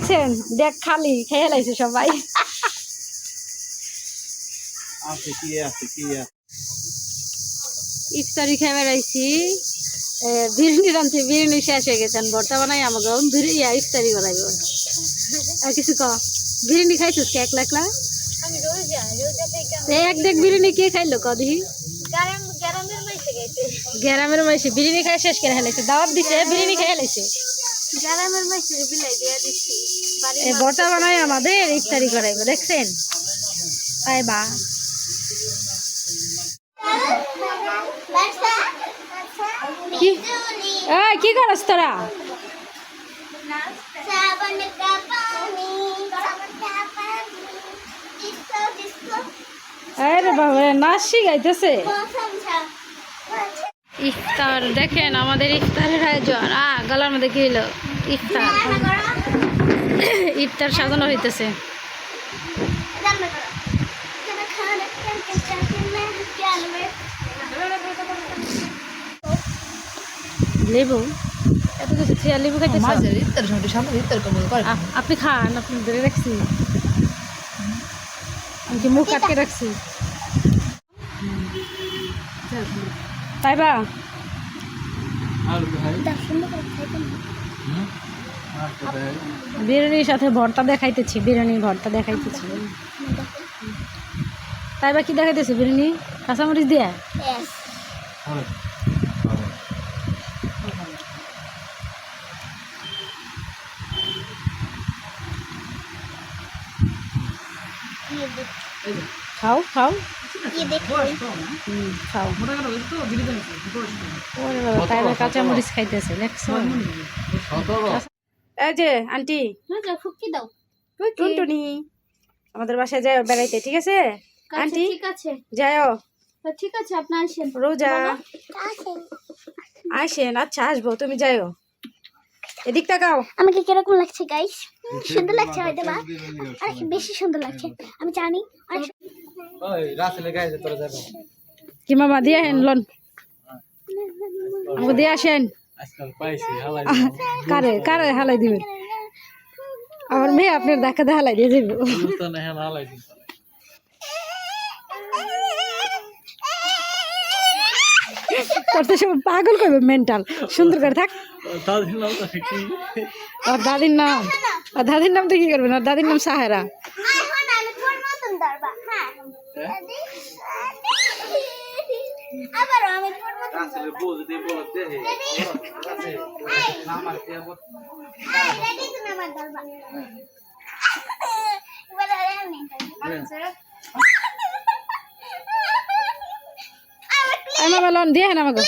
দেখছেন দেখ খালি খেয়ে লাইছে সবাই ইফতারি খেয়ে বেড়াইছি বিরিয়ানি রাঁধছি বিরিয়ানি শেষ হয়ে গেছেন ভর্তা বানাই আমাকে ইফতারি বানাইব আর কিছু ক বিরিয়ানি খাইছিস কে একলা একলা এক দেখ বিরিয়ানি কে খাইলো ক দেখি গ্রামের মাইসে বিরিয়ানি খাই শেষ করে হেলাইছে দাওয়াত দিছে বিরিয়ানি খেয়ে হেলাইছে ভর্তা বানাই আমাদের ইফতারি করাইব দেখছেন তাই বা কি করস তোরা আরে বাবা নাচ শিখাইতেছে ইফতার দেখেন আমাদের ইফতারের আয়োজন গলার মধ্যে কি হলো ইফতার ইফতার সাজানো হইতেছে লেবু এত কিছু খেয়ে লেবু খাইতেছে আপনি খান আপনি ধরে রাখছি আমি মুখ কাটকে রাখছি তাই বা বিরিয়ানির সাথে ভর্তা দেখাইতেছি বিরিয়ানির ভর্তা দেখাইতেছি তাই বা কি দেখাইতেছে বিরিয়ানি কাঁচামরিচ দিয়া খাও খাও খাও তাই কাঁচামরিচ খাইতেছে এই যে আন্টি টুনটুনি আমাদের বাসায় যাও বেড়াইতে ঠিক আছে আন্টি ঠিক আছে যাও ঠিক আছে আপনি আসেন রোজা আসেন আচ্ছা আসবো তুমি যাও এদিক তাকাও আমাকে কিরকম লাগছে গাইস সুন্দর লাগছে হয়তো বা আর বেশি সুন্দর লাগছে আমি জানি কি মামা দিয়ে হেন লন আমাকে দিয়ে আসেন কারে কারে হালাই দিবেন আমার মেয়ে আপনার দেখা দিয়ে হালাই দিয়ে যাবো করতে সব পাগল করবে মেন্টাল সুন্দর করে থাক আর দাদির নাম তো কি করবেন আর দাদির নাম সাহেরা মামা লন দিয়ে আমাকে